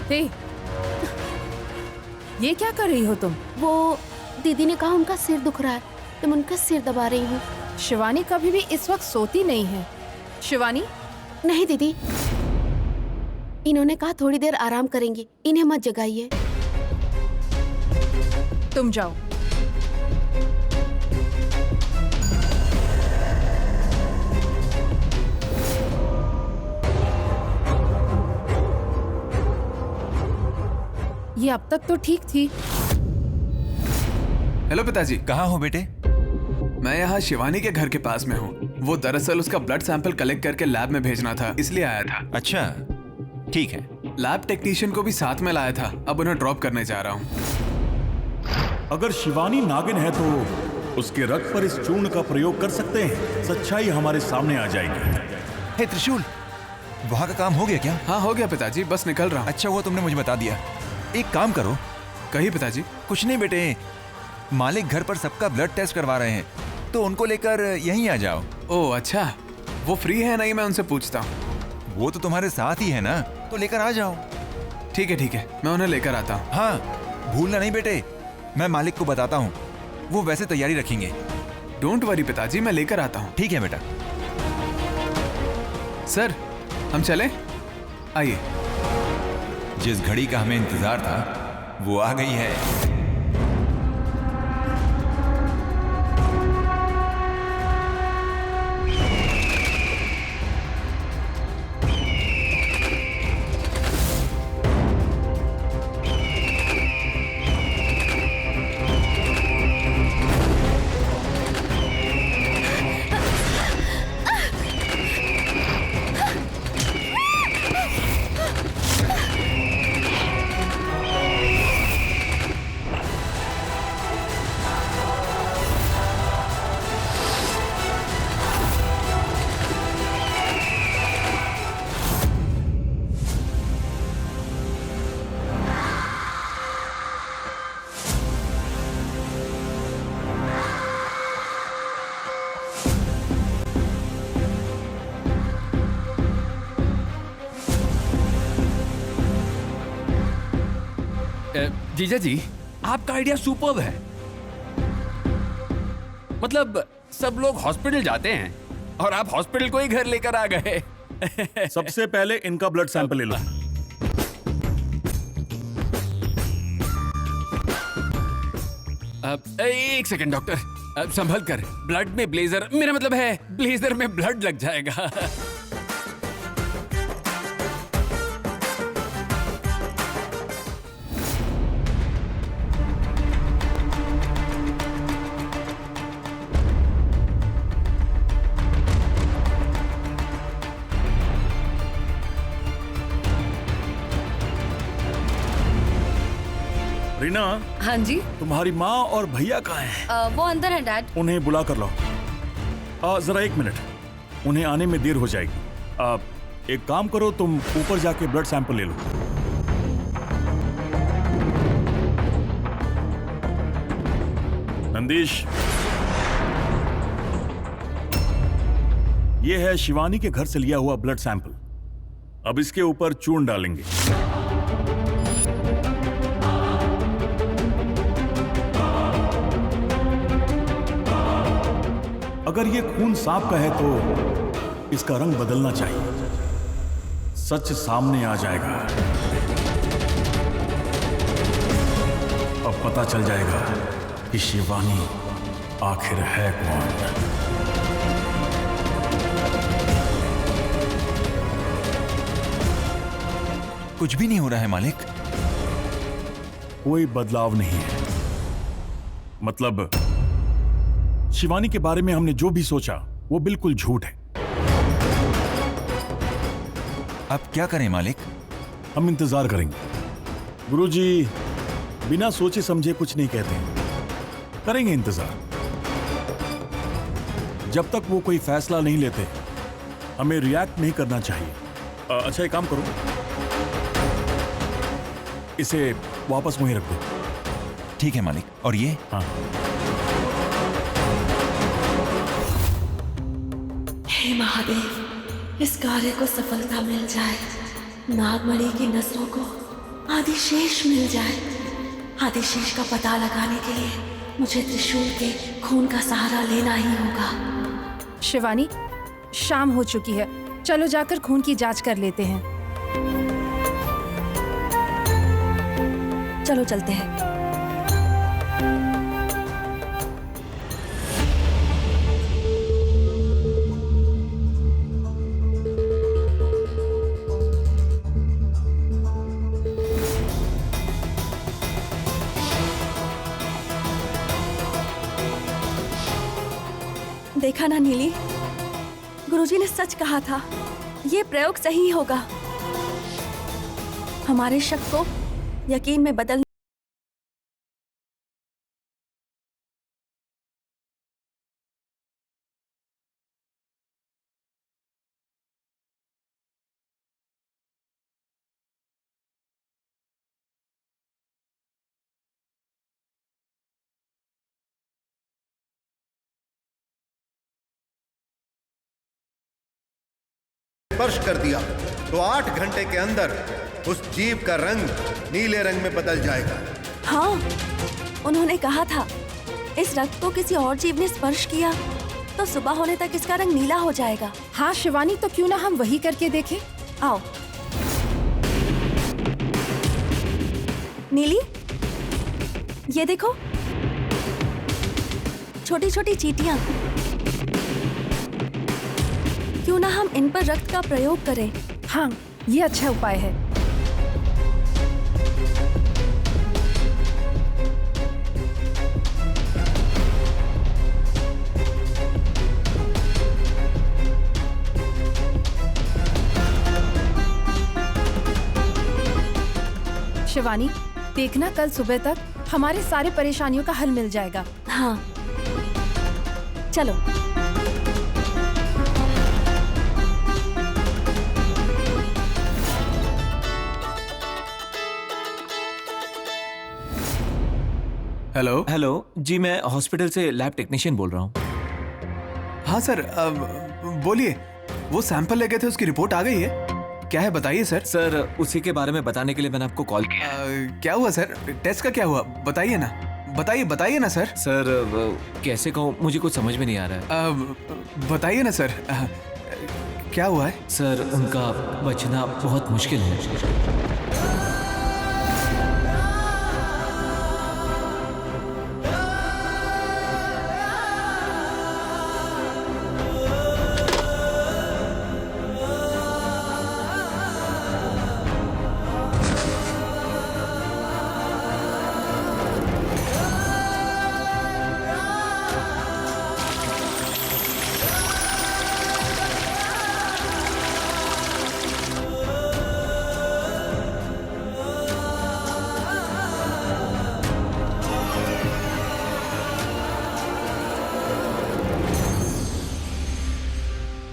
हे, ये क्या कर रही हो तुम? वो दीदी ने कहा उनका सिर दुख रहा है तो मैं उनका सिर दबा रही हूँ। शिवानी कभी भी इस वक्त सोती नहीं है। शिवानी, नहीं दीदी, इन्होंने कहा थोड़ी देर आराम करेंगी, इन्हें मत जगाइए। तुम जाओ। ये अब तक तो ठीक थी। हेलो पिताजी। कहाँ हो बेटे? मैं यहाँ शिवानी के घर के पास में हूँ। वो दरअसल उसका ब्लड सैंपल कलेक्ट करके लैब में भेजना था, इसलिए आया था। अच्छा, ठीक है। लैब टेक्नीशियन को भी साथ में लाया था, अब उन्हें ड्रॉप करने जा रहा हूँ। अगर शिवानी नागिन है तो उसके रक्त पर इस चूर्ण का प्रयोग कर सकते हैं, सच्चाई हमारे सामने आ जाएगी। हे त्रिशूल, वहाँ का काम हो गया क्या? हाँ हो गया पिताजी, बस निकल रहा हूँ। अच्छा हुआ तुमने मुझे बता दिया। एक काम करो। कहिए पिताजी। कुछ नहीं बेटे, मालिक घर पर सबका ब्लड टेस्ट करवा रहे हैं, तो उनको लेकर यहीं आ जाओ। ओह अच्छा, वो फ्री है नहीं? मैं उनसे पूछता हूँ। वो तो तुम्हारे साथ ही है ना, तो लेकर आ जाओ। ठीक है, मैं उन्हें लेकर आता हूँ। हाँ, भूलना नहीं बेटे, मैं मालिक को बताता हूँ, वो वैसे तैयारी रखेंगे। डोंट वरी पिताजी, मैं लेकर आता हूँ। ठीक है बेटा। सर, हम चलें? आइए। जिस घड़ी का हमें इंतजार था वो आ गई है। जीजा जी, आपका आइडिया सुपर्ब है। मतलब सब लोग हॉस्पिटल जाते हैं और आप हॉस्पिटल को ही घर लेकर आ गए। सबसे पहले इनका ब्लड सैंपल ले लो। एक सेकंड डॉक्टर, संभल कर। ब्लड में ब्लेजर, मेरा मतलब है ब्लेजर में ब्लड लग जाएगा। रीना। हाँ जी। तुम्हारी माँ और भैया कहाँ हैं? वो अंदर है डैड। उन्हें बुला कर लाओ। जरा 1 मिनट, उन्हें आने में देर हो जाएगी। एक काम करो, तुम ऊपर जाके ब्लड सैंपल ले लो। नंदीश, ये है शिवानी के घर से लिया हुआ ब्लड सैंपल। अब इसके ऊपर चूर्ण डालेंगे। अगर ये खून सांप का है तो इसका रंग बदलना चाहिए, सच सामने आ जाएगा। अब पता चल जाएगा कि शिवानी आखिर है कौन। कुछ भी नहीं हो रहा है मालिक। कोई बदलाव नहीं है। मतलब शिवानी के बारे में हमने जो भी सोचा वो बिल्कुल झूठ है। अब क्या करें मालिक? हम इंतजार करेंगे। गुरुजी बिना सोचे समझे कुछ नहीं कहते हैं। करेंगे इंतजार। जब तक वो कोई फैसला नहीं लेते हमें रिएक्ट नहीं करना चाहिए। अच्छा, एक काम करो, इसे वापस वहीं रख दो। ठीक है मालिक। और ये? हाँ। हे महादेव, इस कार्य को सफलता मिल जाए। नागमणि की नसों को आदिशेष मिल जाए। आदिशेष का पता लगाने के लिए मुझे त्रिशूल के खून का सहारा लेना ही होगा। शिवानी, शाम हो चुकी है, चलो जाकर खून की जांच कर लेते हैं। चलो चलते हैं। देखा ना नीली, गुरुजी ने सच कहा था, ये प्रयोग सही होगा। हमारे शक को यकीन में बदल स्पर्श कर दिया तो 8 घंटे के अंदर उस जीव का रंग नीले रंग में बदल जाएगा। हाँ, उन्होंने कहा था इस रक्त को किसी और जीव ने स्पर्श किया तो सुबह होने तक इसका रंग नीला हो जाएगा। हाँ शिवानी, तो क्यों ना हम वही करके देखें? आओ। नीली, ये देखो, छोटी छोटी चींटियां। क्यों ना हम इन पर रक्त का प्रयोग करें? हाँ, ये अच्छा उपाय है। शिवानी, देखना कल सुबह तक हमारे सारे परेशानियों का हल मिल जाएगा। हाँ, चलो। हेलो। हेलो जी, मैं हॉस्पिटल से लैब टेक्नीशियन बोल रहा हूँ। हाँ सर, बोलिए। वो सैंपल ले गए थे, उसकी रिपोर्ट आ गई है? क्या है बताइए सर। सर, उसी के बारे में बताने के लिए मैंने आपको कॉल किया। क्या हुआ सर? टेस्ट का क्या हुआ? बताइए ना, बताइए ना सर। सर, कैसे कहूँ, मुझे कुछ समझ में नहीं आ रहा है। बताइए ना सर, क्या हुआ है? सर, उनका बचना बहुत मुश्किल है।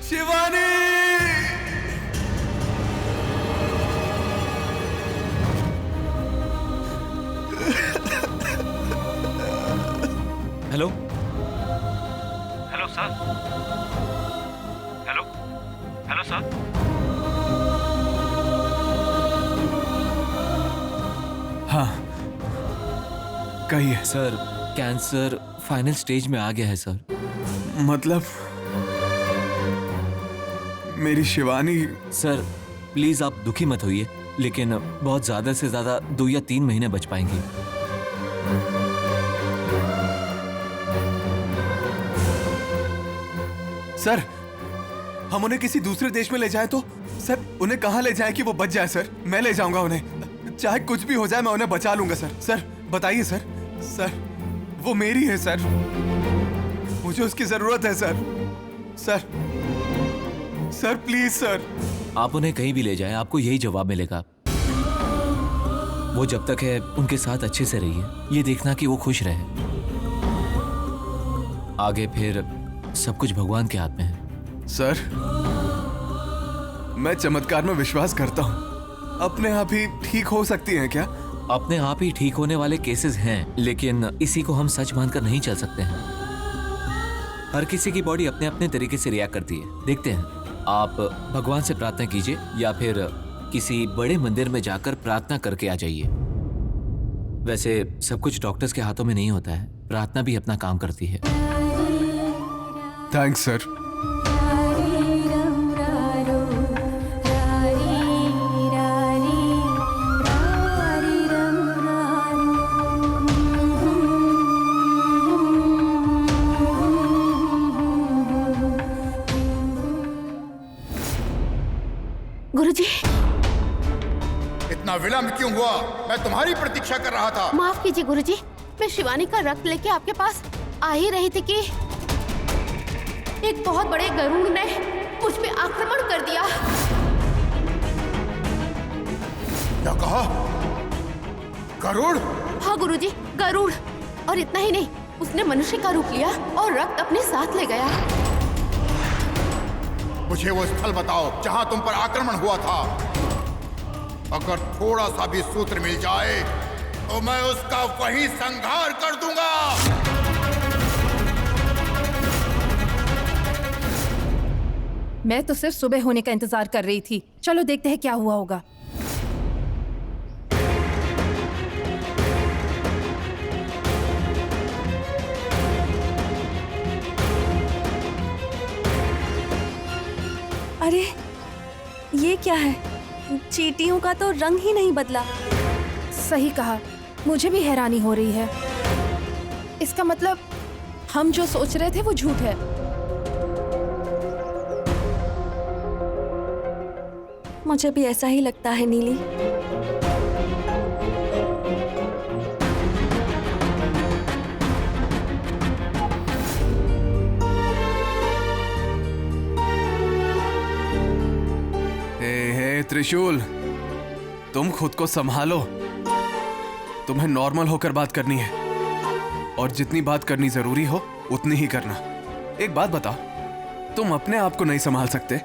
Shivani! Hello hello sir. Hello hello sir. हाँ, कहिए। सर, कैंसर फाइनल स्टेज में आ गया है सर। मतलब मेरी शिवानी। सर, प्लीज आप दुखी मत होइए, लेकिन बहुत ज्यादा से ज्यादा 2 या 3 महीने बच पाएंगी। सर, हम उन्हें किसी दूसरे देश में ले जाए तो? सर, उन्हें कहाँ ले जाए कि वो बच जाए? सर, मैं ले जाऊंगा उन्हें, चाहे कुछ भी हो जाए, मैं उन्हें बचा लूंगा सर। सर बताइए सर। सर, वो मेरी है सर, मुझे उसकी जरूरत है sir. Sir, sir please sir. आप उन्हें कहीं भी ले जाएं, आपको यही जवाब मिलेगा। वो जब तक है उनके साथ अच्छे से रहिए, ये देखना कि वो खुश रहे। आगे फिर सब कुछ भगवान के हाथ में है। सर, मैं चमत्कार में विश्वास करता हूँ, अपने आप ही ठीक हो सकती हैं क्या? अपने आप ही ठीक होने वाले केसेस हैं, लेकिन इसी को हम सच मानकर नहीं चल सकते हैं। हर किसी की बॉडी अपने अपने तरीके से रिएक्ट करती है। देखते हैं, आप भगवान से प्रार्थना कीजिए या फिर किसी बड़े मंदिर में जाकर प्रार्थना करके आ जाइए। वैसे सब कुछ डॉक्टर्स के हाथों में नहीं होता है, प्रार्थना भी अपना काम करती है। Thanks sir. गुरुजी, इतना विलंब क्यों हुआ? मैं तुम्हारी प्रतीक्षा कर रहा था। माफ कीजिए गुरुजी, मैं शिवानी का रक्त लेके आपके पास आ ही रही थी कि एक बहुत बड़े गरुड़ ने मुझ पे आक्रमण कर दिया। क्या कहा? गरुड़? हाँ गुरुजी, गरुड़। और इतना ही नहीं, उसने मनुष्य का रूप लिया और रक्त अपने साथ ले गया। मुझे वो स्थल बताओ जहां तुम पर आक्रमण हुआ था। अगर थोड़ा सा भी सूत्र मिल जाए तो मैं उसका वही संहार कर दूंगा। मैं तो सिर्फ सुबह होने का इंतजार कर रही थी। चलो देखते हैं क्या हुआ होगा। अरे ये क्या है? चींटियों का तो रंग ही नहीं बदला। सही कहा, मुझे भी हैरानी हो रही है। इसका मतलब हम जो सोच रहे थे वो झूठ है। मुझे भी ऐसा ही लगता है नीली। त्रिशूल, तुम खुद को संभालो। तुम्हें नॉर्मल होकर बात करनी है और जितनी बात करनी जरूरी हो उतनी ही करना। एक बात बताओ, तुम अपने आप को नहीं संभाल सकते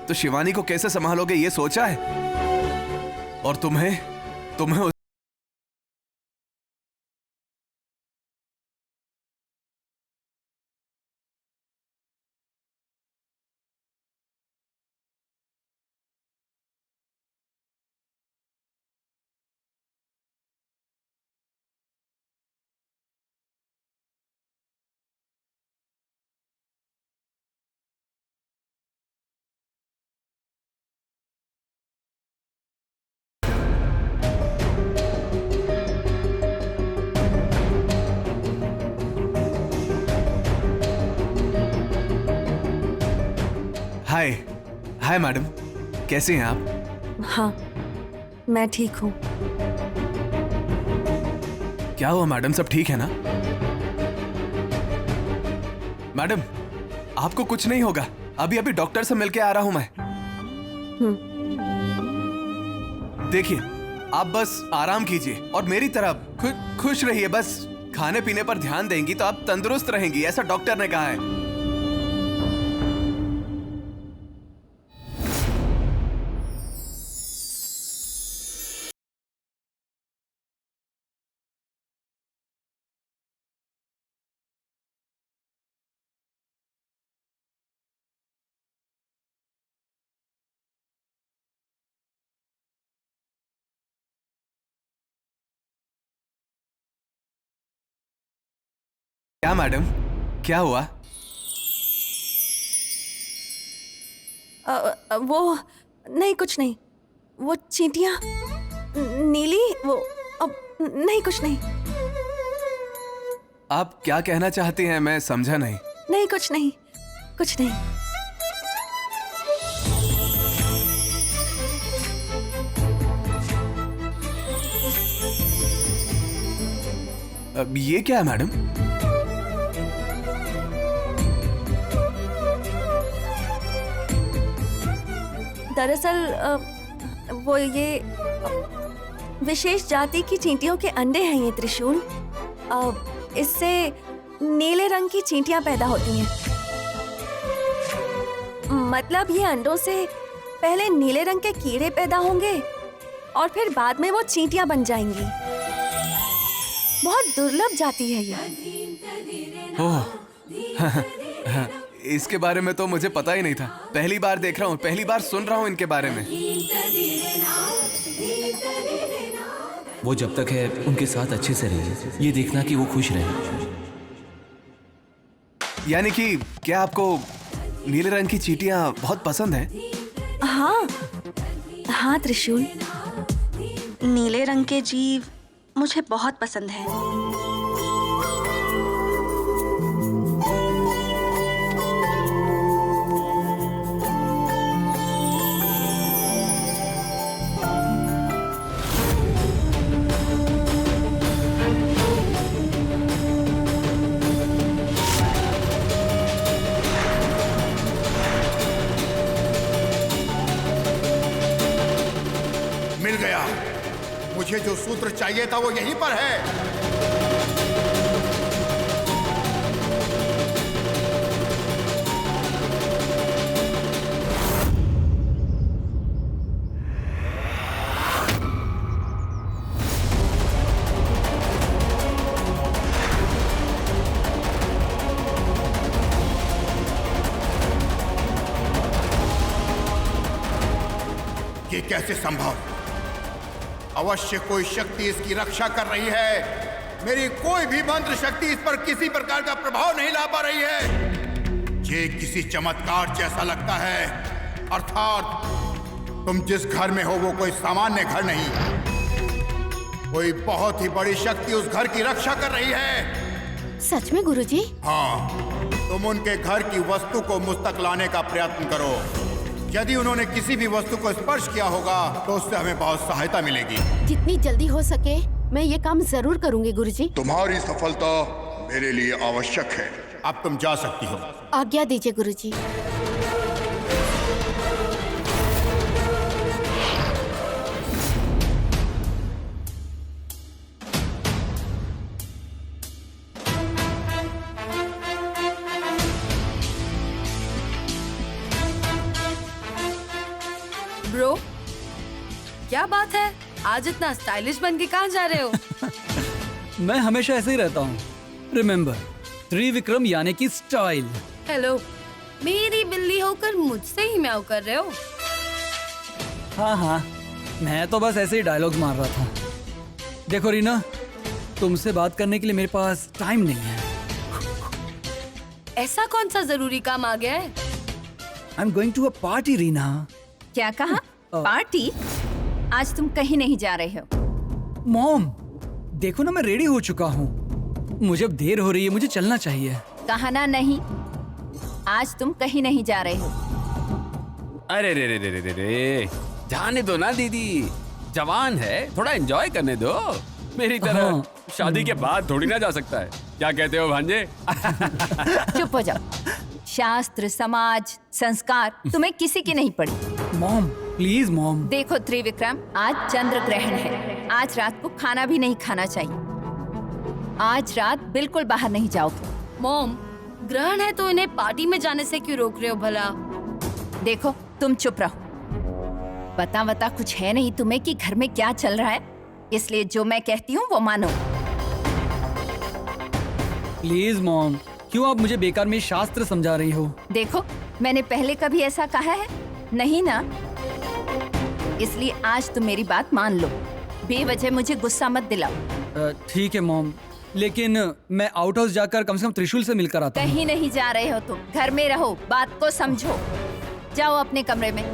तो शिवानी को कैसे संभालोगे, ये सोचा है? और तुम्हें हाय हाय मैडम, कैसे हैं आप? हाँ, मैं ठीक हूँ। क्या हुआ मैडम, सब ठीक है ना? मैडम, आपको कुछ नहीं होगा। अभी अभी डॉक्टर से मिलके आ रहा हूं मैं। देखिए, आप बस आराम कीजिए और मेरी तरह खुश रहिए। बस खाने पीने पर ध्यान देंगी तो आप तंदुरुस्त रहेंगी, ऐसा डॉक्टर ने कहा है। क्या मैडम, क्या हुआ? वो नहीं, कुछ नहीं। वो चींटियां नीली, वो अब नहीं, कुछ नहीं। आप क्या कहना चाहती हैं, मैं समझा नहीं। नहीं, कुछ नहीं, कुछ नहीं। अब ये क्या है मैडम? दरअसल वो ये विशेष जाति की चींटियों के अंडे हैं ये त्रिशूल। इससे नीले रंग की चींटियां पैदा होती हैं। मतलब ये अंडों से पहले नीले रंग के कीड़े पैदा होंगे और फिर बाद में वो चींटियां बन जाएंगी। बहुत दुर्लभ जाति है ये। ओह, इसके बारे में तो मुझे पता ही नहीं था। पहली बार देख रहा हूँ, पहली बार सुन रहा हूँ इनके बारे में। वो जब तक है उनके साथ अच्छे से रहिए, ये देखना कि वो खुश रहे। यानी कि क्या आपको नीले रंग की चींटियां बहुत पसंद है? हाँ हाँ त्रिशूल, नीले रंग के जीव मुझे बहुत पसंद है। मिल गया। मुझे जो सूत्र चाहिए था वो यहीं पर है। ये कैसे संभव? अवश्य कोई शक्ति इसकी रक्षा कर रही है। मेरी कोई भी मंत्र शक्ति इस पर किसी प्रकार का प्रभाव नहीं ला पा रही है। ये किसी चमत्कार जैसा लगता है। अर्थात तुम जिस घर में हो वो कोई सामान्य घर नहीं, कोई बहुत ही बड़ी शक्ति उस घर की रक्षा कर रही है। सच में गुरुजी? हाँ, तुम उनके घर की वस्तु को मुझ तक लाने का प्रयत्न करो। यदि उन्होंने किसी भी वस्तु को स्पर्श किया होगा तो उससे हमें बहुत सहायता मिलेगी। जितनी जल्दी हो सके मैं ये काम जरूर करूंगी गुरुजी। तुम्हारी सफलता मेरे लिए आवश्यक है। अब तुम जा सकती हो। आज्ञा दीजिए गुरुजी। ब्रो, क्या बात है? आज इतना स्टाइलिश बन के कहाँ जा रहे हो? मैं हमेशा ऐसे ही रहता हूँ। रिमेम्बर, त्रिविक्रम यानी कि स्टाइल। हेलो, मेरी बिल्ली होकर मुझसे ही म्याऊ कर रहे हो? हाँ हाँ, मैं तो बस ऐसे ही डायलॉग मार रहा था। देखो रीना, तुमसे बात करने के लिए मेरे पास टाइम नहीं है। ऐसा कौन सा जरूरी काम आ गया है? I am going to a party Reena. क्या कहा? पार्टी? आज तुम कहीं नहीं जा रहे हो। मॉम, देखो ना मैं रेडी हो चुका हूँ। मुझे अब देर हो रही है, मुझे चलना चाहिए। कहा ना नहीं, आज तुम कहीं नहीं जा रहे हो। अरे रे रे रे रे रे, जाने दो ना दीदी, जवान है, थोड़ा एंजॉय करने दो। मेरी तरह शादी के बाद थोड़ी ना जा सकता है। क्या कहते हो भांजे? चुप हो जाओ। शास्त्र, समाज, संस्कार तुम्हें किसी की नहीं पड़ी। Mom, please mom. देखो त्रिविक्रम, आज चंद्र ग्रहण है। आज रात को खाना भी नहीं खाना चाहिए। आज रात बिल्कुल बाहर नहीं जाओगे। मॉम, ग्रहण है तो इन्हें पार्टी में जाने से क्यों रोक रहे हो भला? देखो, तुम चुप रहो। पता कुछ है नहीं तुम्हें कि घर में क्या चल रहा है, इसलिए जो मैं कहती हूँ वो मानो। प्लीज मॉम, क्यों आप मुझे बेकार में शास्त्र समझा रही हो? देखो, मैंने पहले कभी ऐसा कहा है? नहीं ना? इसलिए आज तुम मेरी बात मान लो। बेवजह मुझे गुस्सा मत दिलाओ। ठीक है मॉम, लेकिन मैं आउट हाउस जाकर कम से कम त्रिशूल से मिलकर आता हूँ। कहीं नहीं जा रहे हो तुम, घर में रहो, बात को समझो। जाओ अपने कमरे में।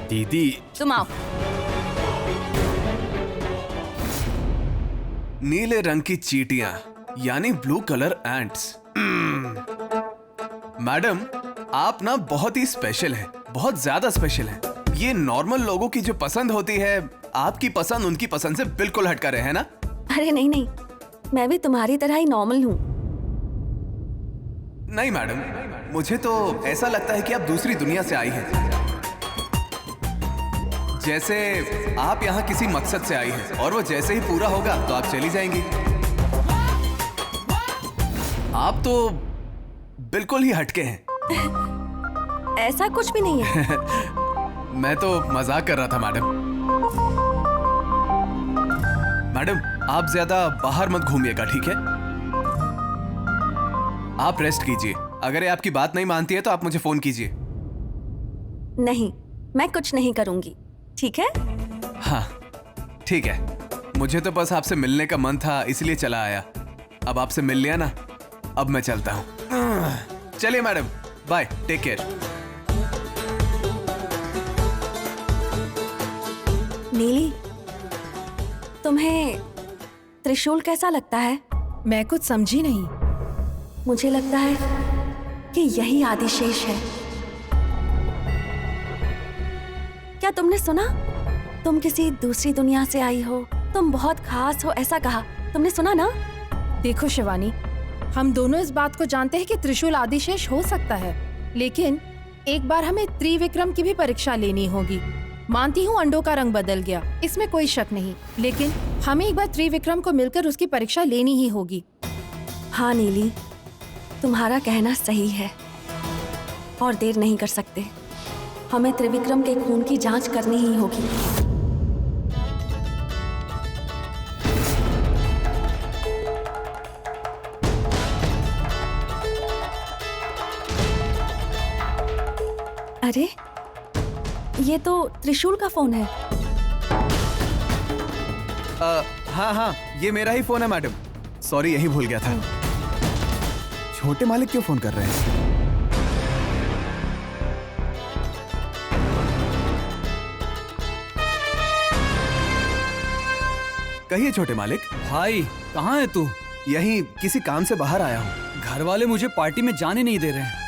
दीदी, तुम आओ। नीले रंग की चींटियां यानी ब्लू कलर एंट्स। मैडम, आप ना बहुत ही स्पेशल हैं, बहुत ज्यादा स्पेशल हैं। ये नॉर्मल लोगों की जो पसंद होती है, आपकी पसंद उनकी पसंद से बिल्कुल हटकर है ना? अरे नहीं नहीं, मैं भी तुम्हारी तरह ही नॉर्मल हूँ। नहीं मैडम, मुझे तो ऐसा लगता है कि आप दूसरी दुनिया से आई हैं। जैसे आप यहाँ किसी मकसद से आई हैं और वो जैसे ही पूरा होगा तो आप चली जाएंगी। आप तो बिल्कुल ही हटके हैं। ऐसा कुछ भी नहीं है। मैं तो मजाक कर रहा था मैडम। मैडम, आप ज्यादा बाहर मत घूमिएगा, ठीक है? आप रेस्ट कीजिए। अगर ये आपकी बात नहीं मानती है तो आप मुझे फोन कीजिए। नहीं, मैं कुछ नहीं करूंगी, ठीक है? हाँ ठीक है। मुझे तो बस आपसे मिलने का मन था, इसलिए चला आया। अब आपसे मिल लिया ना, अब मैं चलता हूँ। चलिए मैडम, बाय, टेक केयर। नीली, तुम्हें त्रिशूल कैसा लगता है? मैं कुछ समझी नहीं। मुझे लगता है कि यही आदिशेष है। क्या तुमने सुना? तुम किसी दूसरी दुनिया से आई हो, तुम बहुत खास हो, ऐसा कहा। तुमने सुना ना? देखो शिवानी, हम दोनों इस बात को जानते हैं कि त्रिशूल आदिशेष हो सकता है, लेकिन एक बार हमें त्रिविक्रम की भी परीक्षा लेनी होगी। मानती हूँ अंडों का रंग बदल गया, इसमें कोई शक नहीं, लेकिन हमें एक बार त्रिविक्रम को मिलकर उसकी परीक्षा लेनी ही होगी। हाँ नीली, तुम्हारा कहना सही है और देर नहीं कर सकते। हमें त्रिविक्रम के खून की जांच करनी ही होगी। अरे, ये तो त्रिशूल का फोन है। हाँ, ये मेरा ही फोन है मैडम। सॉरी, यही भूल गया था। छोटे मालिक क्यों फोन कर रहे हैं? कहिए छोटे मालिक। भाई, कहाँ है तू? यहीं किसी काम से बाहर आया हूँ। घर वाले मुझे पार्टी में जाने नहीं दे रहे हैं।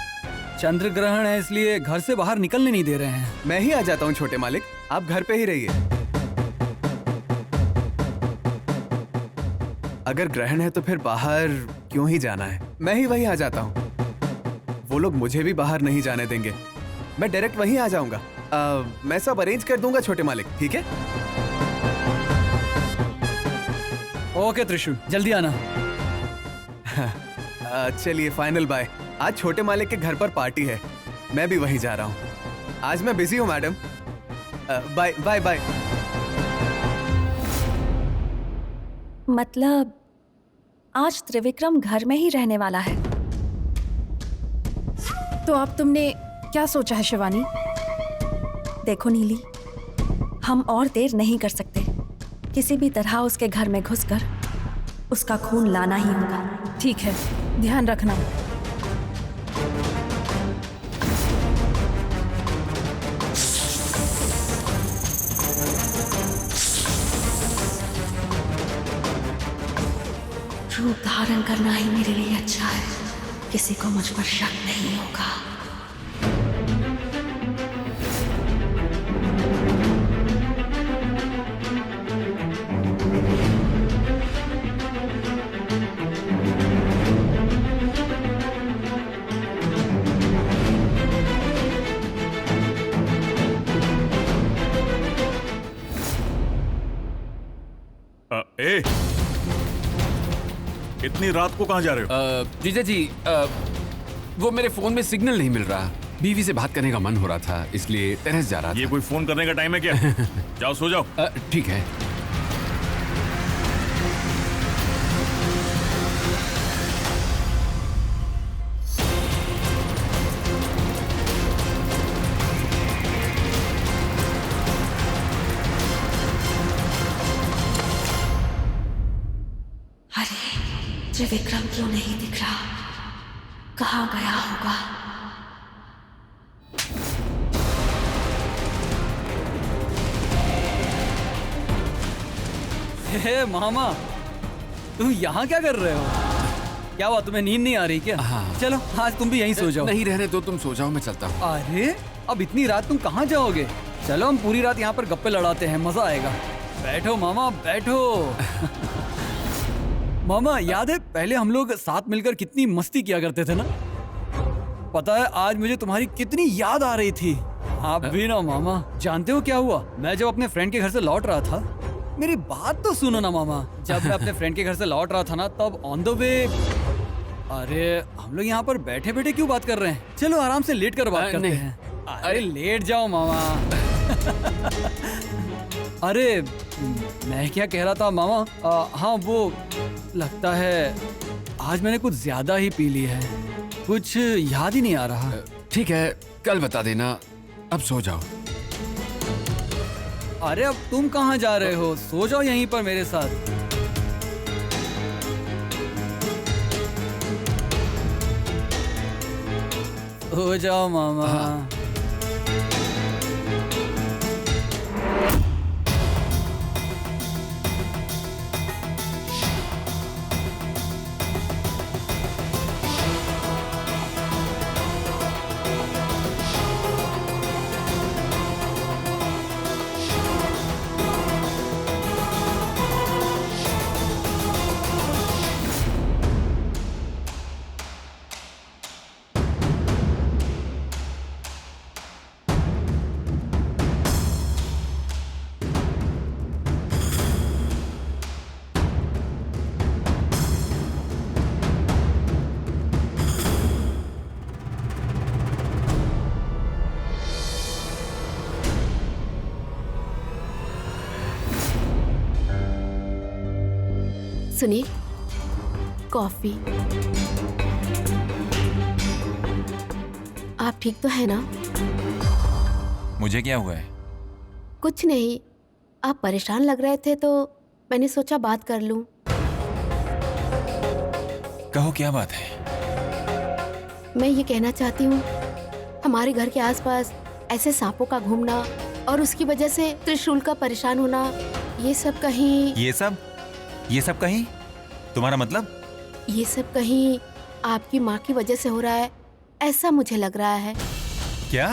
चंद्र ग्रहण है, इसलिए घर से बाहर निकलने नहीं दे रहे हैं। मैं ही आ जाता हूँ छोटे मालिक, आप घर पे ही रहिए। अगर ग्रहण है तो फिर बाहर क्यों ही जाना है, मैं ही वहीं आ जाता हूँ। वो लोग मुझे भी बाहर नहीं जाने देंगे, मैं डायरेक्ट वहीं आ जाऊंगा। मैं सब अरेंज कर दूंगा छोटे मालिक, ठीक है? ओके त्रिशूल, जल्दी आना। चलिए, फाइनल बाय। आज छोटे मालिक के घर पर पार्टी है, मैं भी वहीं जा रहा हूँ। आज मैं बिजी हूँ मैडम। Bye bye bye. मतलब आज त्रिविक्रम घर में ही रहने वाला है। तो अब तुमने क्या सोचा है शिवानी? देखो नीली, हम और देर नहीं कर सकते। किसी भी तरह उसके घर में घुसकर उसका खून लाना ही होगा। ठीक है, ध्यान रखना। रूप धारण करना ही मेरे लिए अच्छा है, किसी को मुझ पर शक नहीं होगा। ए, इतनी रात को कहाँ जा रहे हो? जीजा जी, वो मेरे फोन में सिग्नल नहीं मिल रहा। बीवी से बात करने का मन हो रहा था, इसलिए टेरेस जा रहा था। ये कोई फोन करने का टाइम है क्या? जाओ सो जाओ। ठीक है। त्रिविक्रम क्यों नहीं दिख रहा? कहाँ गया होगा? हे मामा, तुम यहाँ क्या कर रहे हो? क्या हुआ, तुम्हें नींद नहीं आ रही क्या? हाँ। चलो आज तुम भी यहीं सो जाओ। नहीं रहने दो, तुम सो जाओ, मैं चलता हूँ। अरे, अब इतनी रात तुम कहाँ जाओगे? चलो हम पूरी रात यहाँ पर गप्पे लड़ाते हैं, मजा आएगा। बैठो मामा, बैठो। मामा, याद है पहले हम लोग साथ मिलकर कितनी मस्ती किया करते थे ना? पता है आज मुझे तुम्हारी कितनी याद आ रही थी। आप भी ना मामा। जानते हो क्या हुआ? मैं जब अपने फ्रेंड के घर से लौट रहा था, मेरी बात तो सुनो ना मामा। जब मैं अपने फ्रेंड के घर से लौट रहा था ना, तब ऑन द वे, अरे हम लोग यहाँ पर बैठे बैठे क्यों बात कर रहे हैं? चलो आराम से लेट कर बात करते हैं। अरे लेट जाओ मामा। अरे मैं क्या कह रहा था मामा, हाँ वो लगता है आज मैंने कुछ ज्यादा ही पी ली है, कुछ याद ही नहीं आ रहा। ठीक है, कल बता देना, अब सो जाओ। अरे अब तुम कहाँ जा रहे हो, सो जाओ यहीं पर मेरे साथ। सो जाओ मामा। सुनिए, कॉफी। आप ठीक तो है ना? मुझे क्या हुआ है? कुछ नहीं, आप परेशान लग रहे थे तो मैंने सोचा बात कर लूं। कहो क्या बात है? मैं ये कहना चाहती हूँ, हमारे घर के आसपास ऐसे सांपों का घूमना और उसकी वजह से त्रिशूल का परेशान होना, ये सब कहीं ये सब कहीं? तुम्हारा मतलब? ये सब कहीं आपकी माँ की वजह से हो रहा है, ऐसा मुझे लग रहा है। क्या?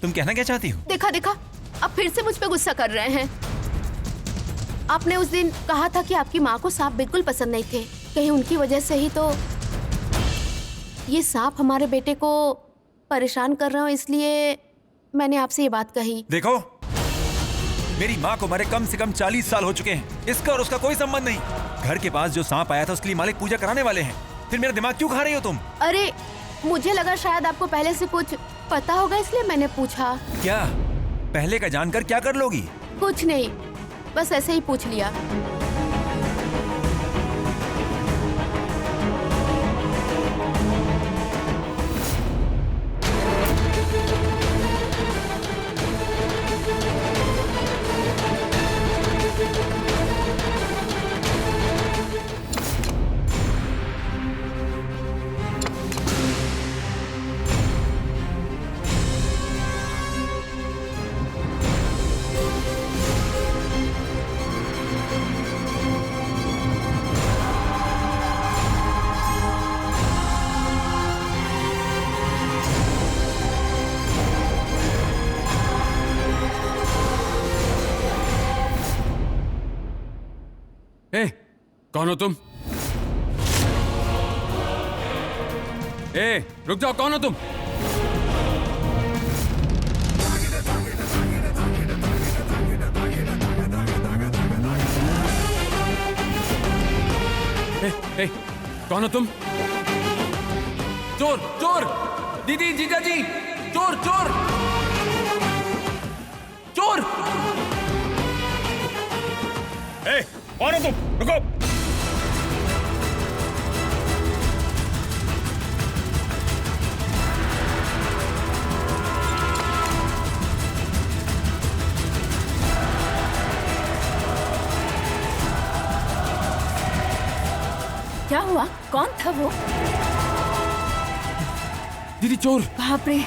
तुम कहना क्या चाहती हो? देखा, अब फिर से मुझ पे गुस्सा कर रहे हैं। आपने उस दिन कहा था कि आपकी माँ को सांप बिल्कुल पसंद नहीं थे, कहीं उनकी वजह से ही तो ये सांप हमारे बेटे को परेशान कर रहे हो, इसलिए मैंने आपसे ये बात कही। देखो, मेरी माँ को मरे कम से कम 40 साल हो चुके हैं, इसका और उसका कोई संबंध नहीं। घर के पास जो सांप आया था उसके लिए मालिक पूजा कराने वाले हैं, फिर मेरा दिमाग क्यों खा रही हो तुम? अरे मुझे लगा शायद आपको पहले से कुछ पता होगा, इसलिए मैंने पूछा। क्या? पहले का जानकर क्या कर लोगी? कुछ नहीं, बस ऐसे ही पूछ लिया। ए, कौन हो तुम? ए, रुक जाओ, कौन हो तुम? ए, कौन हो तुम? चोर, चोर! दीदी, जीजा जी, चोर, चोर! चोर! ए, कौन हो तुम? रुको! क्या हुआ? कौन था वो? दीदी, चोर! बाप रे!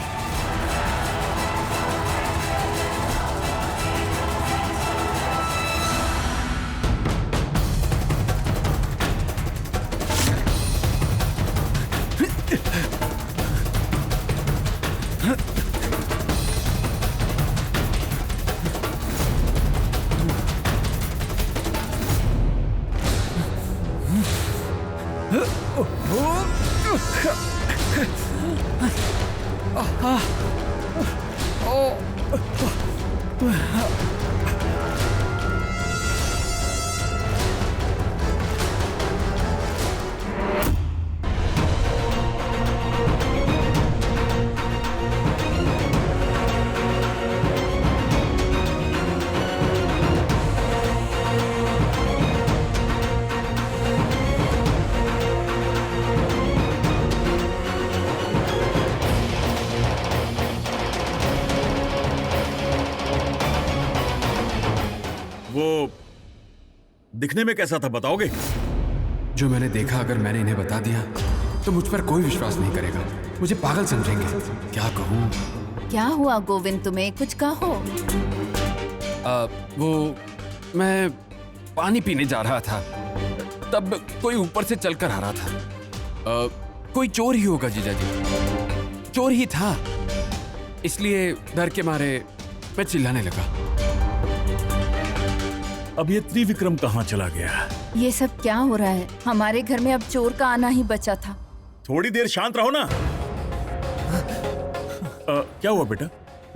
दिखने में कैसा था बताओगे? जो मैंने देखा अगर मैंने इन्हें बता दिया तो मुझ पर कोई विश्वास नहीं करेगा, मुझे पागल समझेंगे। क्या कहूँ? क्या हुआ गोविंद, तुम्हें कुछ कहो। वो मैं पानी पीने जा रहा था, तब कोई ऊपर से चलकर आ रहा था। कोई चोर ही होगा जीजा जी, चोर ही था, इसलिए डर के मारे मैं चिल्लाने लगा। अब ये त्रिविक्रम कहाँ चला गया? ये सब क्या हो रहा है? हमारे घर में अब चोर का आना ही बचा था। थोड़ी देर शांत रहो ना। क्या हुआ बेटा?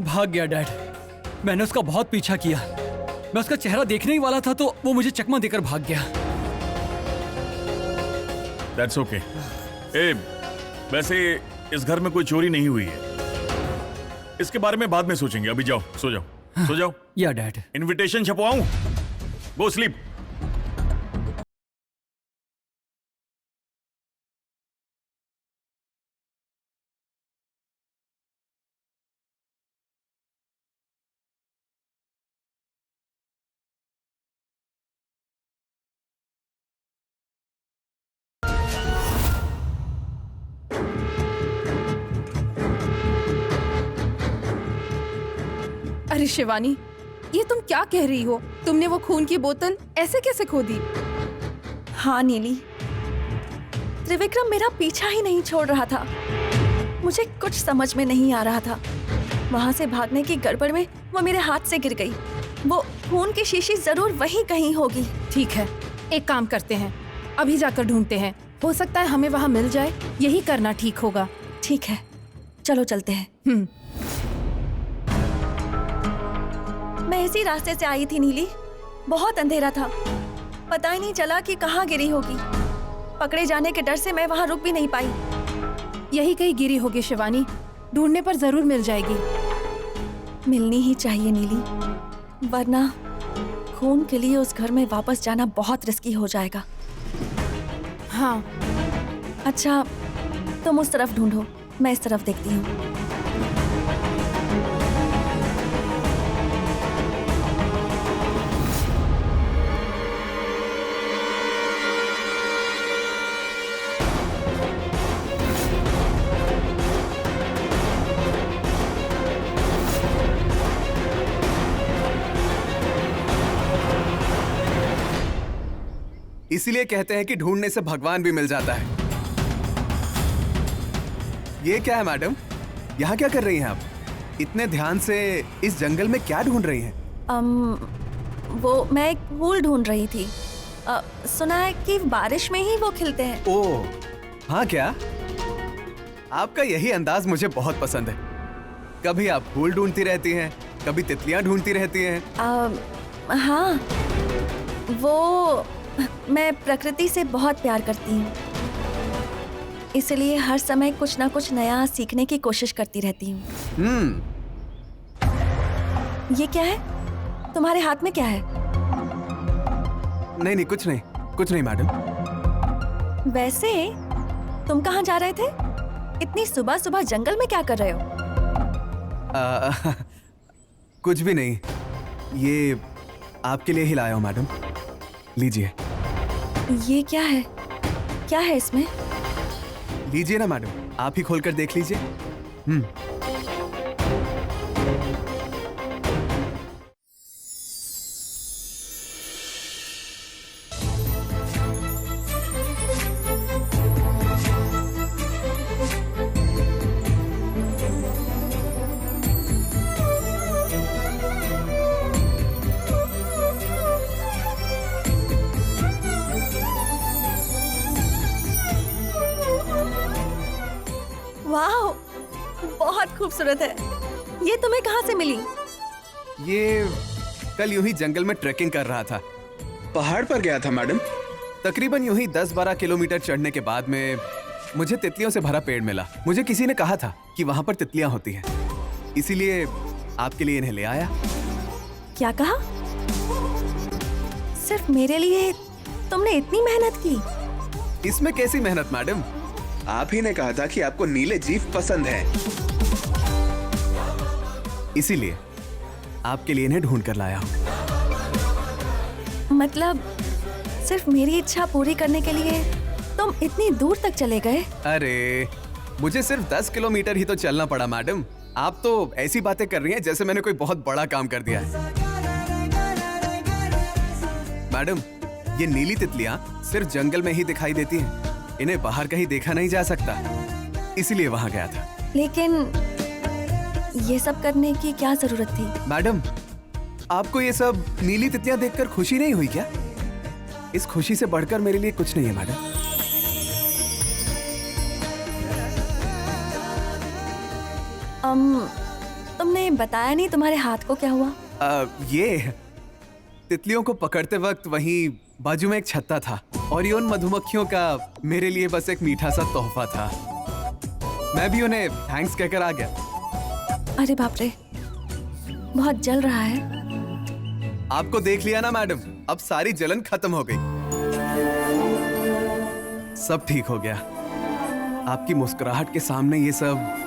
भाग गया डैड। मैंने उसका बहुत पीछा किया। मैं उसका चेहरा देखने ही वाला था तो वो मुझे चकमा देकर भाग गया। That's okay. वैसे इस घर में कोई चोरी नहीं हुई है, इसके बारे में बाद में सोचेंगे। अभी जाओ, सो जाओ, सो जाओ। या डैड। इनविटेशन छपवाऊं? Go sleep. अरे शिवानी, ये तुम क्या कह रही हो? तुमने वो खून की बोतल ऐसे कैसे खो दी? हाँ नीली, त्रिविक्रम मेरा पीछा ही नहीं छोड़ रहा था। मुझे कुछ समझ में नहीं आ रहा था। वहां से भागने की गड़बड़ में वो मेरे हाथ से गिर गई। वो खून की शीशी जरूर वहीं कहीं होगी। ठीक है, एक काम करते हैं, अभी जाकर ढूंढते हैं। हो सकता है हमें वहाँ मिल जाए। यही करना ठीक होगा। ठीक है, चलो चलते हैं। मैं इसी रास्ते से आई थी नीली। बहुत अंधेरा था, पता ही नहीं चला कि कहाँ गिरी होगी। पकड़े जाने के डर से मैं वहाँ रुक भी नहीं पाई। यही कहीं गिरी होगी शिवानी, ढूंढने पर जरूर मिल जाएगी। मिलनी ही चाहिए नीली, वरना खून के लिए उस घर में वापस जाना बहुत रिस्की हो जाएगा। हाँ। अच्छा, तुम उस तरफ ढूंढो, मैं इस तरफ देखती हूँ। इसीलिए कहते हैं कि ढूंढने से भगवान भी मिल जाता है। ये क्या है मैडम? यहाँ क्या कर रही हैं आप? इतने ध्यान से इस जंगल में क्या ढूंढ रही हैं? वो मैं एक फूल ढूंढ रही थी। सुना है कि बारिश में ही वो खिलते हैं। ओह, हाँ क्या? आपका यही अंदाज मुझे बहुत पसंद है। कभी आप फूल ढूंढती रहती हैं, कभी तितलियां ढूंढती रहती हैं। हाँ, वो मैं प्रकृति से बहुत प्यार करती हूँ, इसलिए हर समय कुछ ना कुछ नया सीखने की कोशिश करती रहती हूँ। ये क्या है? तुम्हारे हाथ में क्या है? नहीं, कुछ नहीं मैडम। वैसे तुम कहाँ जा रहे थे? इतनी सुबह सुबह जंगल में क्या कर रहे हो? कुछ भी नहीं, ये आपके लिए ही लाया हूँ मैडम। लीजिए। ये क्या है? क्या है इसमें? लीजिए ना मैडम, आप ही खोलकर देख लीजिए। वाह, बहुत खूबसूरत है। ये तुम्हें कहाँ से मिली? ये कल यूं ही जंगल में ट्रैकिंग कर रहा था, पहाड़ पर गया था मैडम। तकरीबन यूं ही 10-12 किलोमीटर चढ़ने के बाद में मुझे तितलियों से भरा पेड़ मिला। मुझे किसी ने कहा था कि वहां पर तितलियां होती हैं, इसीलिए आपके लिए इन्हें ले आया। क्या कहा? सिर्फ मेरे लिए तुमने इतनी मेहनत की? इसमें कैसी मेहनत मैडम? आप ही ने कहा था कि आपको नीले जीव पसंद है, इसीलिए आपके लिए इन्हें ढूंढ कर लाया हूं। मतलब सिर्फ मेरी इच्छा पूरी करने के लिए तुम इतनी दूर तक चले गए? अरे मुझे सिर्फ 10 किलोमीटर ही तो चलना पड़ा मैडम। आप तो ऐसी बातें कर रही हैं जैसे मैंने कोई बहुत बड़ा काम कर दिया है। मैडम, ये नीली तितलियां सिर्फ जंगल में ही दिखाई देती हैं। इन्हें बाहर कहीं देखा नहीं जा सकता, इसीलिए वहां गया था। लेकिन ये सब करने की क्या जरूरत थी? मैडम, आपको ये सब नीली तितलियां देखकर खुशी नहीं हुई क्या? इस खुशी से बढ़कर मेरे लिए कुछ नहीं है मैडम। तुमने बताया नहीं तुम्हारे हाथ को क्या हुआ? ये तितलियों को पकड़ते वक्त वहीं बाजू में एक छत्ता था और ये उन मधुमक्खियों का मेरे लिए बस एक मीठा सा तोहफा था। मैं भी उन्हें थैंक्स कहकर आ गया। अरे बाप रे, बहुत जल रहा है। आपको देख लिया ना मैडम, अब सारी जलन खत्म हो गई। सब ठीक हो गया। आपकी मुस्कुराहट के सामने ये सब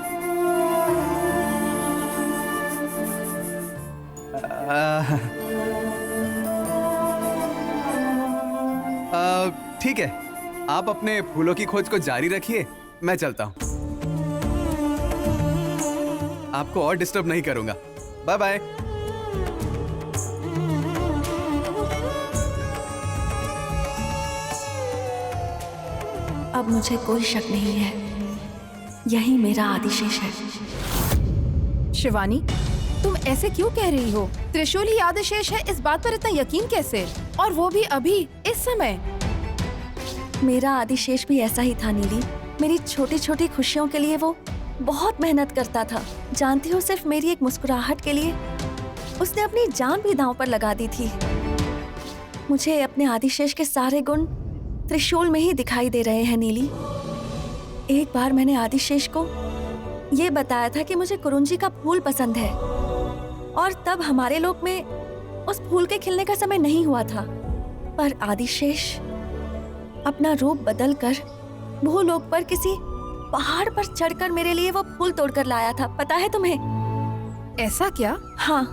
ठीक है। आप अपने फूलों की खोज को जारी रखिए, मैं चलता हूं। आपको और डिस्टर्ब नहीं करूंगा। Bye bye. अब मुझे कोई शक नहीं है, यही मेरा आदिशेष है। शिवानी, तुम ऐसे क्यों कह रही हो? त्रिशूल ही आदिशेष है, इस बात पर इतना यकीन कैसे? और वो भी अभी, इस समय? मेरा आदिशेष भी ऐसा ही था नीली। मेरी छोटी छोटी खुशियों के लिए वो बहुत मेहनत करता था। जानती हो, सिर्फ मेरी एक मुस्कुराहट के लिए उसने अपनी जान भी दांव पर लगा दी थी। मुझे अपने आदिशेष के सारे गुण त्रिशूल में ही दिखाई दे रहे हैं नीली। एक बार मैंने आदिशेष को ये बताया था कि मुझे कुरुंजी का फूल पसंद है, और तब हमारे लोक में उस फूल के खिलने का समय नहीं हुआ था। पर आदिशेष अपना रूप बदलकर भूलोक पर किसी पहाड़ पर चढ़कर मेरे लिए वो फूल तोड़कर लाया था। पता है तुम्हें? ऐसा क्या? हाँ,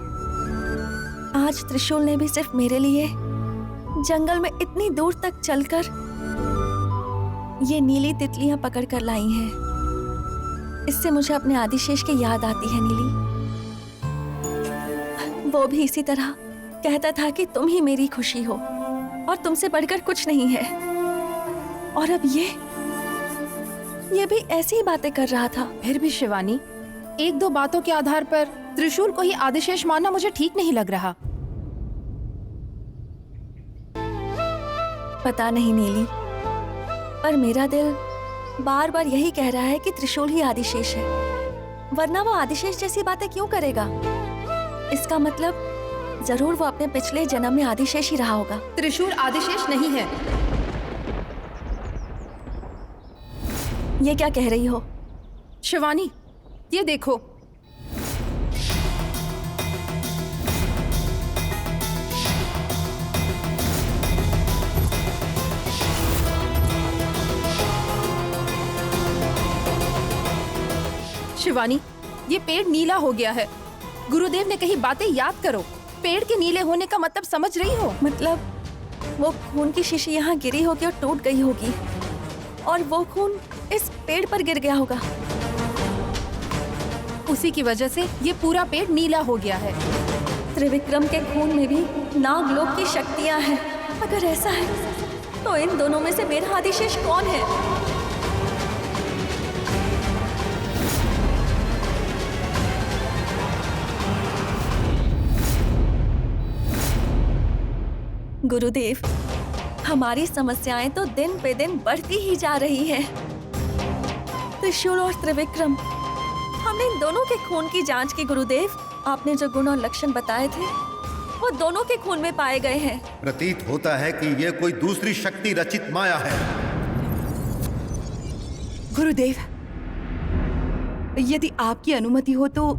आज त्रिशूल ने भी सिर्फ मेरे लिए जंगल में इतनी दूर तक चलकर ये नीली तितलियां पकड़ कर लाई हैं। इससे मुझे अपने आदिशेष की याद आती है नीली। वो भी इसी तरह कहता था कि तुम ही मेरी खुशी हो और तुमसे बढ़कर कुछ नहीं है। और अब ये भी ऐसी ही बातें कर रहा था। फिर भी शिवानी, एक दो बातों के आधार पर त्रिशूल को ही आदिशेष मानना मुझे ठीक नहीं लग रहा। पता नहीं नीली, पर मेरा दिल बार बार यही कह रहा है कि त्रिशूल ही आदिशेष है, वरना वो आदिशेष जैसी बातें क्यों करेगा? इसका मतलब जरूर वो अपने पिछले जन्म में आदिशेष ही रहा होगा। त्रिशूल आदिशेष नहीं है। ये क्या कह रही हो? शिवानी, ये देखो। शिवानी, ये पेड़ नीला हो गया है। गुरुदेव ने कही बातें याद करो। पेड़ के नीले होने का मतलब समझ रही हो? मतलब वो खून की शीशी यहाँ गिरी होगी और टूट गई होगी, और वो खून इस पेड़ पर गिर गया होगा। उसी की वजह से ये पूरा पेड़ नीला हो गया है। त्रिविक्रम के खून में भी नागलोक की शक्तियाँ हैं। अगर ऐसा है तो इन दोनों में से मेरा आदिशेष कौन है? गुरुदेव, हमारी समस्याएं तो दिन पे दिन बढ़ती ही जा रही हैं। त्रिशूल और त्रिविक्रम, हमने इन दोनों के खून की जांच की गुरुदेव। आपने जो गुण और लक्षण बताए थे वो दोनों के खून में पाए गए हैं। प्रतीत होता है कि यह कोई दूसरी शक्ति रचित माया है। गुरुदेव, यदि आपकी अनुमति हो तो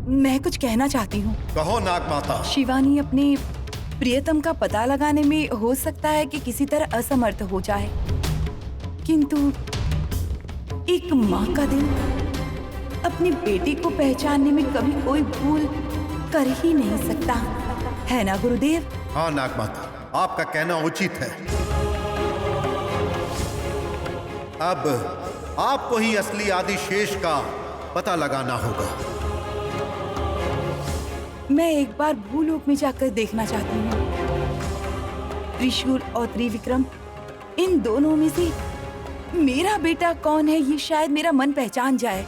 मैं कुछ कहना चाहती हूँ। कहो नाग माता। शिवानी अपने प्रियतम का पता लगाने में हो सकता है कि किसी तरह असमर्थ हो जाए, किंतु एक माँ का दिल अपनी बेटी को पहचानने में कभी कोई भूल कर ही नहीं सकता, है ना गुरुदेव? हाँ नाग माता, आपका कहना उचित है। अब आपको ही असली आदिशेष का पता लगाना होगा। मैं एक बार भूलोक में जाकर देखना चाहती हूँ। त्रिशूल और त्रिविक्रम, इन दोनों में से मेरा बेटा कौन है, ये शायद मेरा मन पहचान जाए।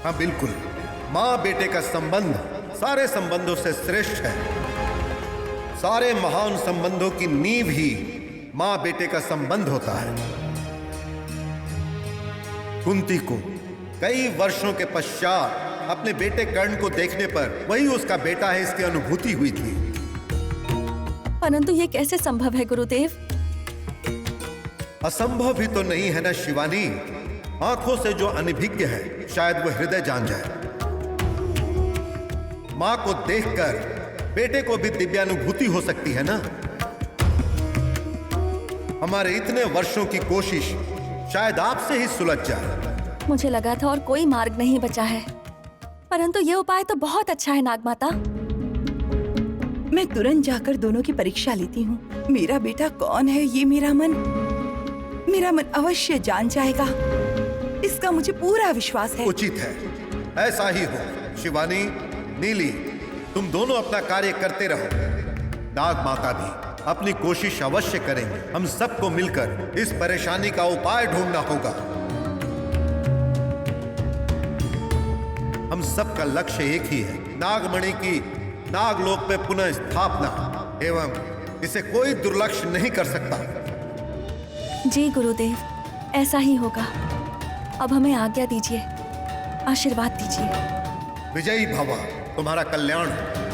हाँ बिल्कुल, माँ बेटे का संबंध सारे संबंधों से श्रेष्ठ है। सारे महान संबंधों की नींव ही माँ बेटे का संबंध होता है। कुंती को कई वर्षों के पश्चात अपने बेटे कर्ण को देखने पर वही उसका बेटा है इसकी अनुभूति हुई थी। परंतु ये कैसे संभव है गुरुदेव? असंभव भी तो नहीं है ना शिवानी। आंखों से जो अनभिज्ञ है शायद वो हृदय जान जाए। मां को देखकर बेटे को भी दिव्यानुभूति हो सकती है ना। हमारे इतने वर्षों की कोशिश शायद आपसे ही सुलझ जाए। मुझे लगा था और कोई मार्ग नहीं बचा है, परंतु ये उपाय तो बहुत अच्छा है नागमाता। मैं तुरंत जाकर दोनों की परीक्षा लेती हूँ। मेरा बेटा कौन है ये मेरा मन अवश्य जान जाएगा। इसका मुझे पूरा विश्वास है। उचित है, ऐसा ही हो। शिवानी, नीली, तुम दोनों अपना कार्य करते रहो। नाग माता भी अपनी कोशिश अवश्य करेंगे। हम सबको मिलकर इस परेशानी का उपाय ढूंढना होगा। हम सबका लक्ष्य एक ही है, नागमणि की नागलोक पे पुनः स्थापना, एवं इसे कोई दुर्लक्ष्य नहीं कर सकता। जी गुरुदेव, ऐसा ही होगा। अब हमें आज्ञा दीजिए, आशीर्वाद दीजिए। विजयी भव, तुम्हारा कल्याण हो।